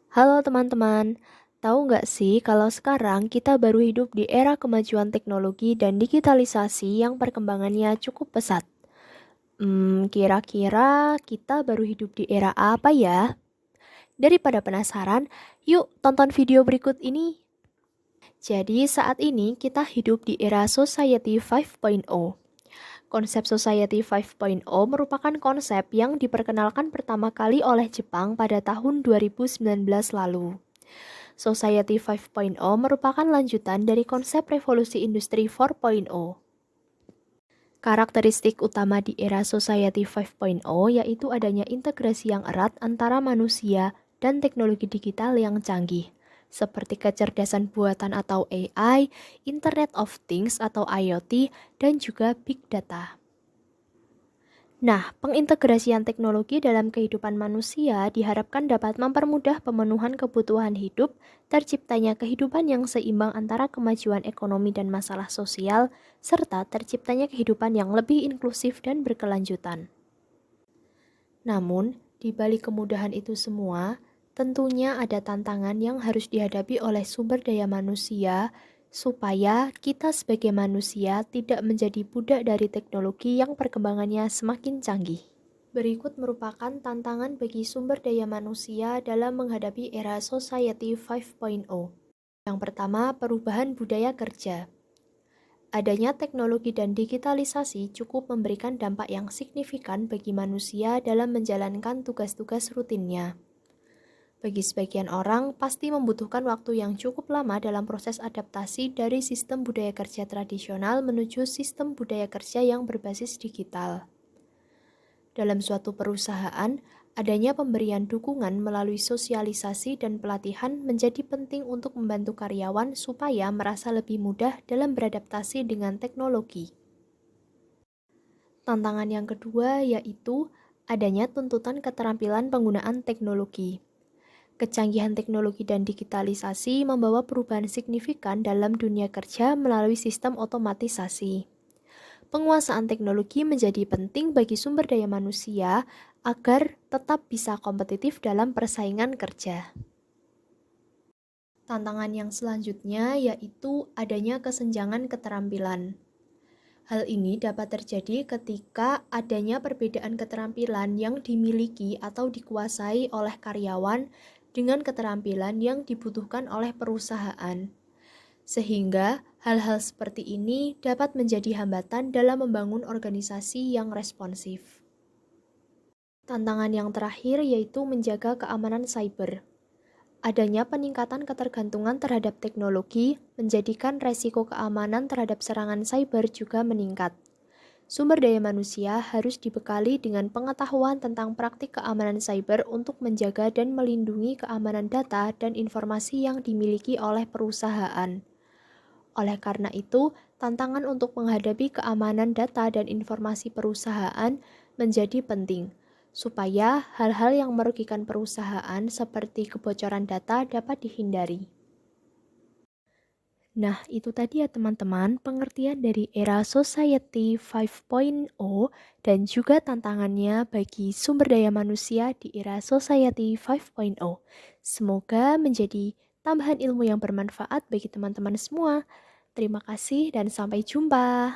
Halo teman-teman, tahu nggak sih kalau sekarang kita baru hidup di era kemajuan teknologi dan digitalisasi yang perkembangannya cukup pesat. Kira-kira kita baru hidup di era apa ya? Daripada penasaran, yuk tonton video berikut ini. Jadi saat ini kita hidup di era Society 5.0. Konsep Society 5.0 merupakan konsep yang diperkenalkan pertama kali oleh Jepang pada tahun 2019 lalu. Society 5.0 merupakan lanjutan dari konsep revolusi industri 4.0. Karakteristik utama di era Society 5.0 yaitu adanya integrasi yang erat antara manusia dan teknologi digital yang canggih, seperti kecerdasan buatan atau AI, Internet of Things atau IoT, dan juga Big Data. Nah, pengintegrasian teknologi dalam kehidupan manusia diharapkan dapat mempermudah pemenuhan kebutuhan hidup, terciptanya kehidupan yang seimbang antara kemajuan ekonomi dan masalah sosial, serta terciptanya kehidupan yang lebih inklusif dan berkelanjutan. Namun, di balik kemudahan itu semua, tentunya ada tantangan yang harus dihadapi oleh sumber daya manusia supaya kita sebagai manusia tidak menjadi budak dari teknologi yang perkembangannya semakin canggih. Berikut merupakan tantangan bagi sumber daya manusia dalam menghadapi era Society 5.0. Yang pertama, perubahan budaya kerja. Adanya teknologi dan digitalisasi cukup memberikan dampak yang signifikan bagi manusia dalam menjalankan tugas-tugas rutinnya. Bagi sebagian orang, pasti membutuhkan waktu yang cukup lama dalam proses adaptasi dari sistem budaya kerja tradisional menuju sistem budaya kerja yang berbasis digital. Dalam suatu perusahaan, adanya pemberian dukungan melalui sosialisasi dan pelatihan menjadi penting untuk membantu karyawan supaya merasa lebih mudah dalam beradaptasi dengan teknologi. Tantangan yang kedua yaitu adanya tuntutan keterampilan penggunaan teknologi. Kecanggihan teknologi dan digitalisasi membawa perubahan signifikan dalam dunia kerja melalui sistem otomatisasi. Penguasaan teknologi menjadi penting bagi sumber daya manusia agar tetap bisa kompetitif dalam persaingan kerja. Tantangan yang selanjutnya yaitu adanya kesenjangan keterampilan. Hal ini dapat terjadi ketika adanya perbedaan keterampilan yang dimiliki atau dikuasai oleh karyawan dengan keterampilan yang dibutuhkan oleh perusahaan. Sehingga hal-hal seperti ini dapat menjadi hambatan dalam membangun organisasi yang responsif. Tantangan yang terakhir yaitu menjaga keamanan cyber. Adanya peningkatan ketergantungan terhadap teknologi menjadikan resiko keamanan terhadap serangan cyber juga meningkat. Sumber daya manusia harus dibekali dengan pengetahuan tentang praktik keamanan cyber untuk menjaga dan melindungi keamanan data dan informasi yang dimiliki oleh perusahaan. Oleh karena itu, tantangan untuk menghadapi keamanan data dan informasi perusahaan menjadi penting, supaya hal-hal yang merugikan perusahaan seperti kebocoran data dapat dihindari. Nah, itu tadi ya teman-teman, pengertian dari era Society 5.0 dan juga tantangannya bagi sumber daya manusia di era Society 5.0. Semoga menjadi tambahan ilmu yang bermanfaat bagi teman-teman semua. Terima kasih dan sampai jumpa.